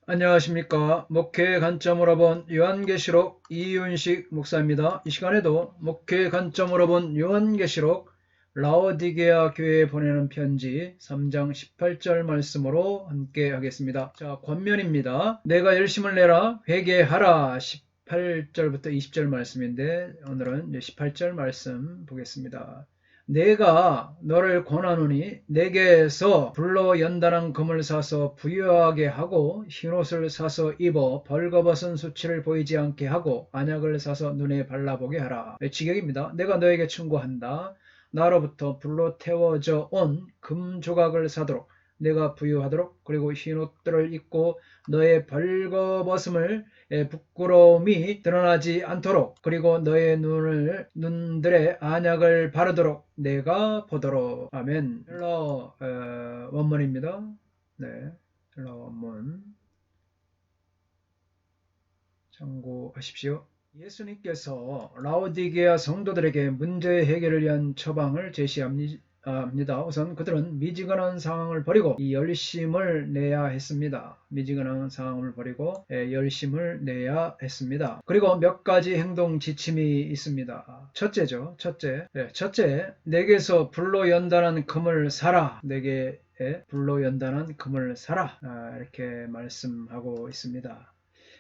안녕하십니까. 목회의 관점으로 본 요한계시록 이윤식 목사입니다. 이 시간에도 목회의 관점으로 본 요한계시록 라오디게아 교회에 보내는 편지 3장 18절 말씀으로 함께 하겠습니다. 자, 권면입니다. 내가 열심을 내라 회개하라 18절부터 20절 말씀인데 오늘은 18절 말씀 보겠습니다. 내가 너를 권하노니 내게서 불로 연단한 금을 사서 부유하게 하고 흰옷을 사서 입어 벌거벗은 수치를 보이지 않게 하고 안약을 사서 눈에 발라보게 하라. 지경입니다. 내가 너에게 충고한다. 나로부터 불로 태워져 온 금조각을 사도록 내가 부유하도록 그리고 흰옷들을 입고 너의 벌거벗음을 부끄러움이 드러나지 않도록 그리고 너의 눈들의 안약을 바르도록 내가 보도록. 아멘. 헬러 원문입니다. 네, 헬러 원문 참고하십시오. 예수님께서 라오디게아 성도들에게 문제 해결을 위한 처방을 제시합니다. 우선 그들은 미지근한 상황을 버리고 이 열심을 내야 했습니다. 미지근한 상황을 버리고 열심을 내야 했습니다. 그리고 몇 가지 행동 지침이 있습니다. 첫째죠. 첫째, 내게서 불로 연단한 금을 사라. 내게 불로 연단한 금을 사라. 이렇게 말씀하고 있습니다.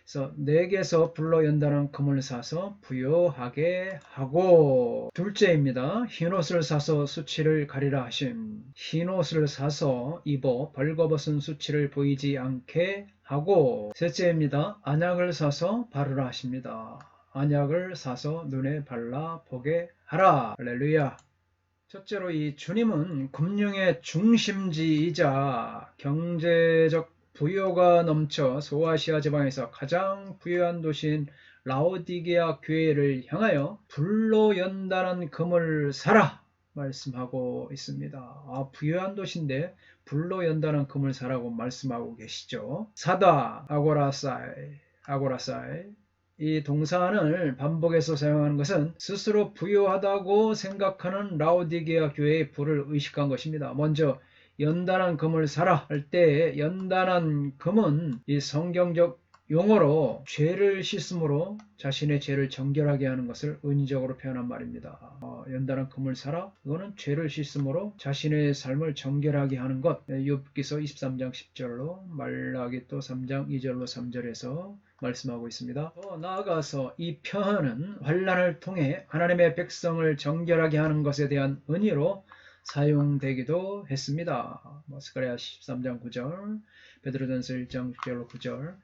그래서 내게서 불로 연단한 금을 사서 부요하게 하고, 둘째입니다. 흰옷을 사서 수치를 가리라 하심. 흰옷을 사서 입어 벌거벗은 수치를 보이지 않게 하고, 셋째입니다. 안약을 사서 바르라 하십니다. 안약을 사서 눈에 발라 보게 하라. 할렐루야. 첫째로 이 주님은 금융의 중심지이자 경제적 부요가 넘쳐 소아시아 지방에서 가장 부유한 도시인 라오디게아 교회를 향하여 불로 연단한 금을 사라 말씀하고 있습니다. 부유한 도시인데 불로 연단한 금을 사라고 말씀하고 계시죠. 사다, 아고라사이. 이 동사를 반복해서 사용하는 것은 스스로 부유하다고 생각하는 라오디게아 교회의 부를 의식한 것입니다. 먼저 연단한 금을 사라 할 때 연단한 금은 이 성경적 용어로 죄를 씻음으로 자신의 죄를 정결하게 하는 것을 은유적으로 표현한 말입니다. 연단한 금을 사라, 이거는 죄를 씻음으로 자신의 삶을 정결하게 하는 것. 욥기서 23장 10절로 말라기 또 3장 2절로 3절에서 말씀하고 있습니다. 더 나아가서 이 표현은 환난을 통해 하나님의 백성을 정결하게 하는 것에 대한 은혜로 사용되기도 했습니다. 스가랴 13장 9절, 베드로전서 1장 6절로 9절.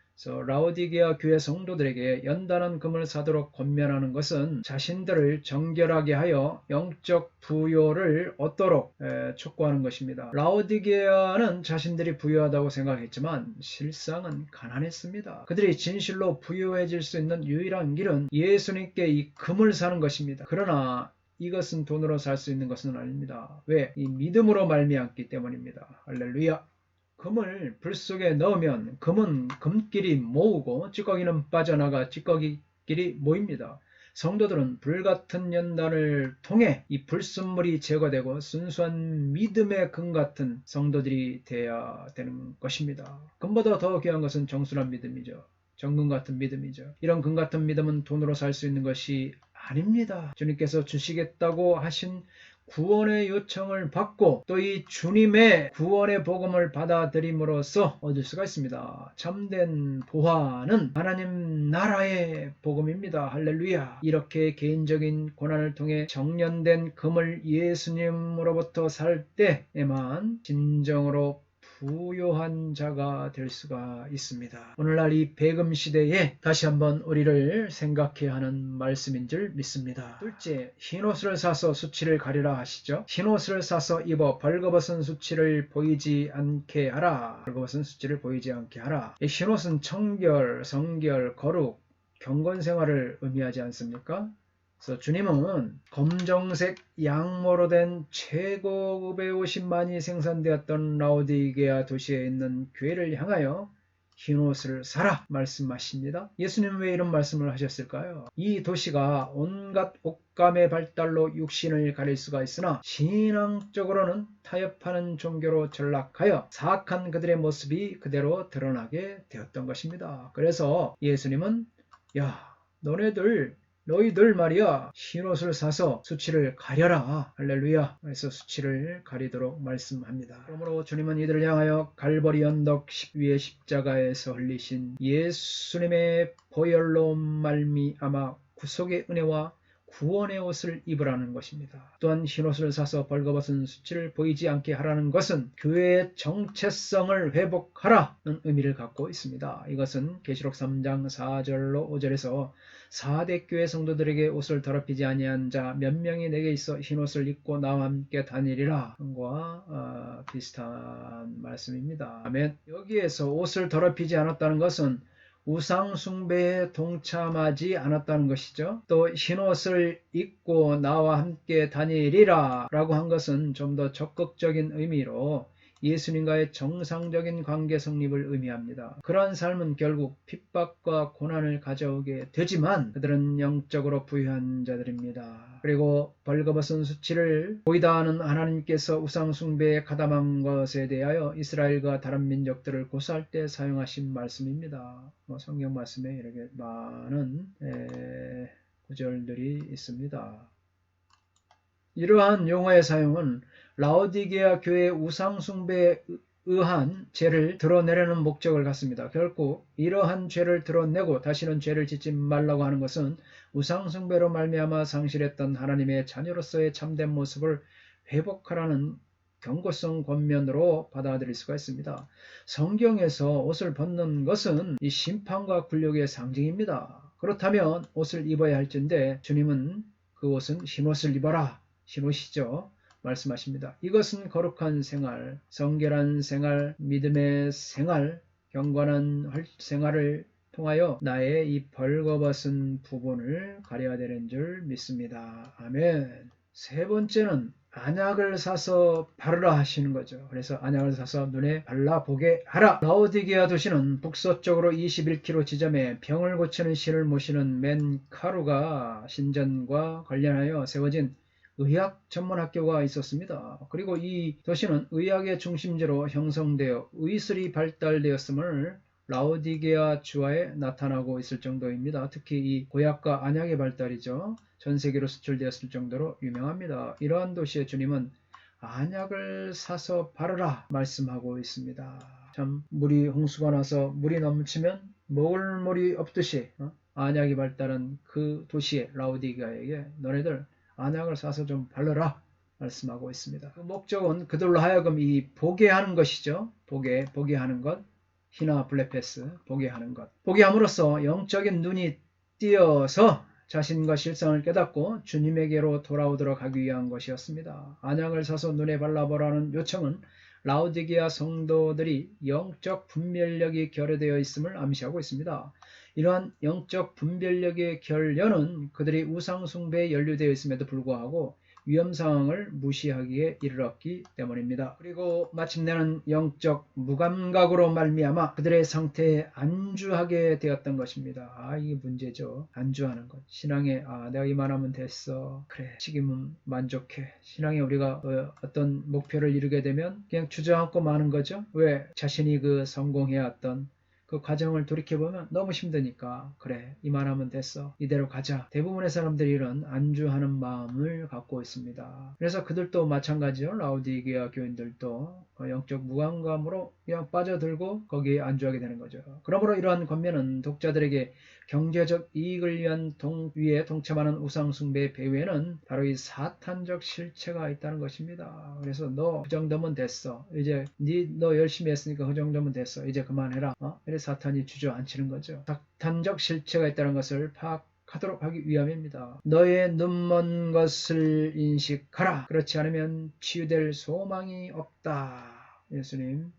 라오디게아 교회 성도들에게 연단한 금을 사도록 권면하는 것은 자신들을 정결하게 하여 영적 부요를 얻도록 촉구하는 것입니다. 라오디게아는 자신들이 부유하다고 생각했지만 실상은 가난했습니다. 그들이 진실로 부유해질 수 있는 유일한 길은 예수님께 이 금을 사는 것입니다. 그러나 이것은 돈으로 살 수 있는 것은 아닙니다. 왜? 이 믿음으로 말미암기 때문입니다. 할렐루야. 금을 불 속에 넣으면 금은 금끼리 모으고 찌꺼기는 빠져나가 찌꺼기끼리 모입니다. 성도들은 불같은 연단을 통해 이 불순물이 제거되고 순수한 믿음의 금 같은 성도들이 되어야 되는 것입니다. 금보다 더 귀한 것은 정순한 믿음이죠. 정금 같은 믿음이죠. 이런 금 같은 믿음은 돈으로 살 수 있는 것이 아닙니다. 주님께서 주시겠다고 하신 구원의 요청을 받고 또 이 주님의 구원의 복음을 받아들임으로써 얻을 수가 있습니다. 참된 보화는 하나님 나라의 복음입니다. 할렐루야. 이렇게 개인적인 고난을 통해 정련된 금을 예수님으로부터 살 때에만 진정으로 부요한 자가 될 수가 있습니다. 오늘날 이 배금 시대에 다시 한번 우리를 생각해 하는 말씀인 줄 믿습니다. 둘째, 흰옷을 사서 수치를 가리라 하시죠. 흰옷을 사서 입어 벌거벗은 수치를 보이지 않게 하라. 벌거벗은 수치를 보이지 않게 하라. 이 흰옷은 청결, 성결, 거룩, 경건 생활을 의미하지 않습니까? 그래서 주님은 검정색 양모로 된 최고급의 옷이 많이 생산되었던 라오디게아 도시에 있는 교회를 향하여 흰옷을 사라 말씀하십니다. 예수님은 왜 이런 말씀을 하셨을까요? 이 도시가 온갖 옥감의 발달로 육신을 가릴 수가 있으나 신앙적으로는 타협하는 종교로 전락하여 사악한 그들의 모습이 그대로 드러나게 되었던 것입니다. 그래서 예수님은 너희들 말이야 흰옷을 사서 수치를 가려라. 할렐루야. 그래서 수치를 가리도록 말씀합니다. 그러므로 주님은 이들을 향하여 갈보리 언덕 위에 십자가에서 흘리신 예수님의 보혈로 말미암아 구속의 은혜와 구원의 옷을 입으라는 것입니다. 또한 흰옷을 사서 벌거벗은 수치를 보이지 않게 하라는 것은 교회의 정체성을 회복하라는 의미를 갖고 있습니다. 이것은 계시록 3장 4절로 5절에서 4대 교회 성도들에게 옷을 더럽히지 아니한 자 몇 명이 내게 있어 흰옷을 입고 나와 함께 다니리라 과 비슷한 말씀입니다. 아멘. 여기에서 옷을 더럽히지 않았다는 것은 우상 숭배에 동참하지 않았다는 것이죠. 또 흰옷을 입고 나와 함께 다니리라 라고 한 것은 좀 더 적극적인 의미로 예수님과의 정상적인 관계 성립을 의미합니다. 그러한 삶은 결국 핍박과 고난을 가져오게 되지만 그들은 영적으로 부유한 자들입니다. 그리고 벌거벗은 수치를 보이다 하는 하나님께서 우상 숭배에 가담한 것에 대하여 이스라엘과 다른 민족들을 고소할 때 사용하신 말씀입니다. 성경 말씀에 이렇게 많은 구절들이 있습니다. 이러한 용어의 사용은 라오디게아 교회의 우상 숭배에 의한 죄를 드러내려는 목적을 갖습니다. 결코 이러한 죄를 드러내고 다시는 죄를 짓지 말라고 하는 것은 우상 숭배로 말미암아 상실했던 하나님의 자녀로서의 참된 모습을 회복하라는 경고성 권면으로 받아들일 수가 있습니다. 성경에서 옷을 벗는 것은 이 심판과 굴욕의 상징입니다. 그렇다면 옷을 입어야 할진데 주님은 그 옷은 흰옷을 입어라. 흰옷이죠. 말씀하십니다. 이것은 거룩한 생활, 성결한 생활, 믿음의 생활, 경건한 생활을 통하여 나의 이 벌거벗은 부분을 가려야 되는 줄 믿습니다. 아멘. 세 번째는 안약을 사서 바르라 하시는 거죠. 그래서 안약을 사서 눈에 발라보게 하라. 라오디게아 도시는 북서쪽으로 21km 지점에 병을 고치는 신을 모시는 맨카루가 신전과 관련하여 세워진 의학 전문학교가 있었습니다. 그리고 이 도시는 의학의 중심지로 형성되어 의술이 발달되었음을 라오디게아 주화에 나타나고 있을 정도입니다. 특히 이 고약과 안약의 발달이죠. 전 세계로 수출되었을 정도로 유명합니다. 이러한 도시의 주님은 안약을 사서 바르라 말씀하고 있습니다. 참 물이 홍수가 나서 물이 넘치면 먹을 물이 없듯이 안약이 발달한 그 도시의 라오디게아에게 너네들 안약을 사서 좀 바르라 말씀하고 있습니다. 그 목적은 그들로 하여금 이 보게 하는 것이죠. 보게 하는 것. 히나 블레페스, 보게 하는 것. 보게 함으로써 영적인 눈이 띄어서 자신과 실상을 깨닫고 주님에게로 돌아오도록 하기 위한 것이었습니다. 안약을 사서 눈에 발라보라는 요청은 라오디게아 성도들이 영적 분별력이 결여되어 있음을 암시하고 있습니다. 이러한 영적 분별력의 결여는 그들이 우상 숭배에 연루되어 있음에도 불구하고 위험 상황을 무시하기에 이르렀기 때문입니다. 그리고 마침내는 영적 무감각으로 말미암아 그들의 상태에 안주하게 되었던 것입니다. 이게 문제죠. 안주하는 것. 신앙에 내가 이만하면 됐어. 그래. 지금은 만족해. 신앙에 우리가 어떤 목표를 이루게 되면 그냥 주저앉고 마는 거죠. 왜? 자신이 그 성공해왔던 그 과정을 돌이켜보면 너무 힘드니까 그래 이만하면 됐어 이대로 가자. 대부분의 사람들이 이런 안주하는 마음을 갖고 있습니다. 그래서 그들도 마찬가지요. 라오디게아 교인들도 영적 무감감으로 그냥 빠져들고 거기에 안주하게 되는 거죠. 그러므로 이러한 권면은 독자들에게 경제적 이익을 위한 위에 동참하는 우상숭배의 배후에는 바로 이 사탄적 실체가 있다는 것입니다. 그래서 너 그 정도면 됐어. 이제 너 열심히 했으니까 그 정도면 됐어. 이제 그만해라. 이래 사탄이 주저앉히는 거죠. 사탄적 실체가 있다는 것을 파악하도록 하기 위함입니다. 너의 눈먼 것을 인식하라. 그렇지 않으면 치유될 소망이 없다. 예수님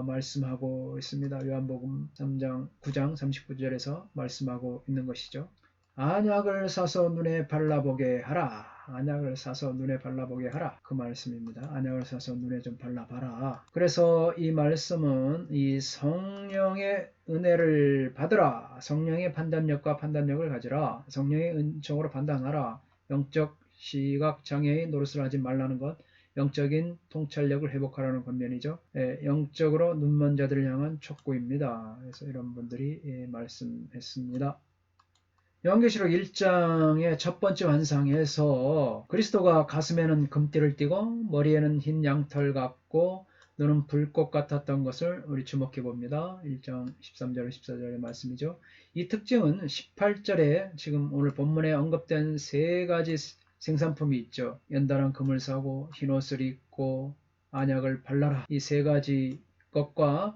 말씀하고 있습니다. 요한복음 3장 9장 39절에서 말씀하고 있는 것이죠. 안약을 사서 눈에 발라보게 하라. 안약을 사서 눈에 발라보게 하라. 그 말씀입니다. 안약을 사서 눈에 좀 발라봐라. 그래서 이 말씀은 이 성령의 은혜를 받으라. 성령의 판단력과 판단력을 가지라. 성령의 은총으로 판단하라. 영적 시각 장애인 노릇을 하지 말라는 것. 영적인 통찰력을 회복하라는 권면이죠. 영적으로 눈먼 자들을 향한 촉구입니다. 그래서 이런 분들이 말씀했습니다. 요한계시록 1장의 첫 번째 환상에서 그리스도가 가슴에는 금띠를 띠고 머리에는 흰 양털 같고 눈은 불꽃 같았던 것을 우리 주목해 봅니다. 1장 13절 14절의 말씀이죠. 이 특징은 18절에 지금 오늘 본문에 언급된 세 가지 생산품이 있죠. 연단한 금을 사고 흰옷을 입고 안약을 발라라. 이 세 가지 것과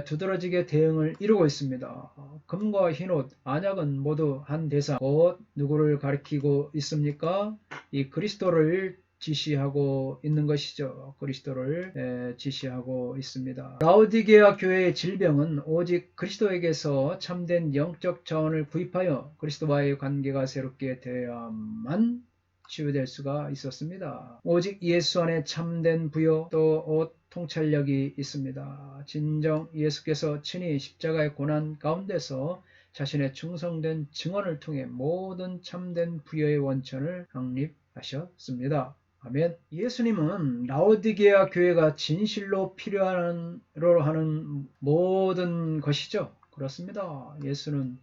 두드러지게 대응을 이루고 있습니다. 금과 흰옷, 안약은 모두 한 대상, 곧 누구를 가리키고 있습니까? 이 그리스도를 지시하고 있는 것이죠. 그리스도를 지시하고 있습니다. 라오디게아 교회의 질병은 오직 그리스도에게서 참된 영적 자원을 구입하여 그리스도와의 관계가 새롭게 되어야만 치유될 수가 있었습니다. 오직 예수 안에 참된 부요 또 통찰력이 있습니다. 진정 예수께서 친히 십자가의 고난 가운데서 자신의 충성된 증언을 통해 모든 참된 부여의 원천을 확립하셨습니다. 아멘. 예수님은 라오디게아 교회가 진실로 필요로 하는 모든 것이죠. 그렇습니다.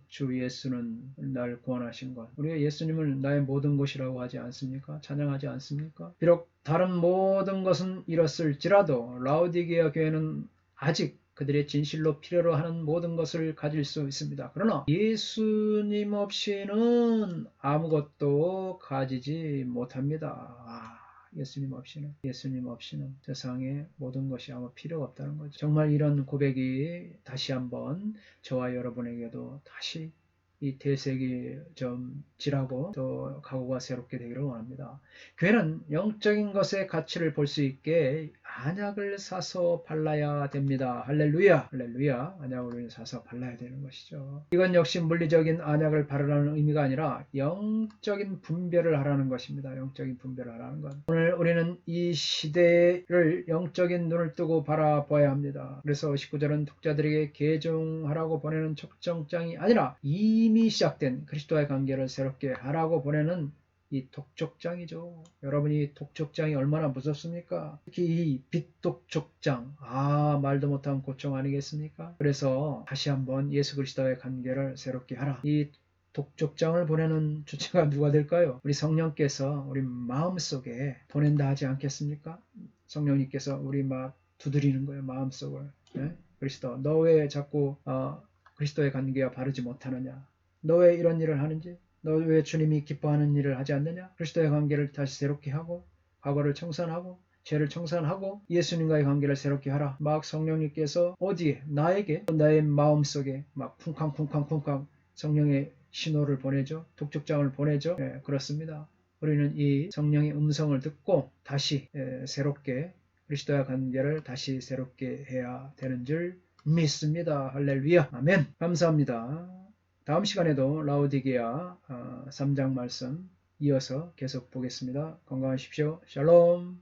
주 예수는 날 구원하신 것. 우리가 예수님을 나의 모든 것이라고 하지 않습니까? 찬양하지 않습니까? 비록 다른 모든 것은 잃었을지라도 라오디게아 교회는 아직 그들의 진실로 필요로 하는 모든 것을 가질 수 있습니다. 그러나 예수님 없이는 아무것도 가지지 못합니다. 예수님 없이는 세상에 모든 것이 아무 필요가 없다는 거죠. 정말 이런 고백이 다시 한번 저와 여러분에게도 다시 이 대색이 좀 지라고 또 각오가 새롭게 되기를 원합니다. 교회는 영적인 것의 가치를 볼 수 있게 안약을 사서 발라야 됩니다. 할렐루야, 할렐루야. 안약을 사서 발라야 되는 것이죠. 이건 역시 물리적인 안약을 바르라는 의미가 아니라 영적인 분별을 하라는 것입니다. 영적인 분별을 하라는 것. 오늘 우리는 이 시대를 영적인 눈을 뜨고 바라봐야 합니다. 그래서 19절은 독자들에게 계종하라고 보내는 촉정장이 아니라 이미 시작된 그리스도와의 관계를 새롭게 하라고 보내는 이 독촉장이죠. 여러분이 독촉장이 얼마나 무섭습니까? 특히 이 빛독촉장, 말도 못한 고통 아니겠습니까? 그래서 다시 한번 예수 그리스도와의 관계를 새롭게 하라. 이 독촉장을 보내는 주체가 누가 될까요? 우리 성령께서 우리 마음속에 보낸다 하지 않겠습니까? 성령님께서 우리 막 두드리는 거예요. 마음속을. 네? 그리스도, 너 왜 자꾸 그리스도의 관계가 바르지 못하느냐? 너 왜 이런 일을 하는지? 너 왜 주님이 기뻐하는 일을 하지 않느냐? 그리스도의 관계를 다시 새롭게 하고 과거를 청산하고 죄를 청산하고 예수님과의 관계를 새롭게 하라. 막 성령님께서 어디에? 나에게 나의 마음속에 막 쿵쾅쿵쾅쿵쾅 성령의 신호를 보내죠. 독촉장을 보내죠. 네, 그렇습니다. 우리는 이 성령의 음성을 듣고 다시 새롭게 그리스도와 관계를 다시 새롭게 해야 되는 줄 믿습니다. 할렐루야. 아멘. 감사합니다. 다음 시간에도 라오디게아 3장 말씀 이어서 계속 보겠습니다. 건강하십시오. 샬롬.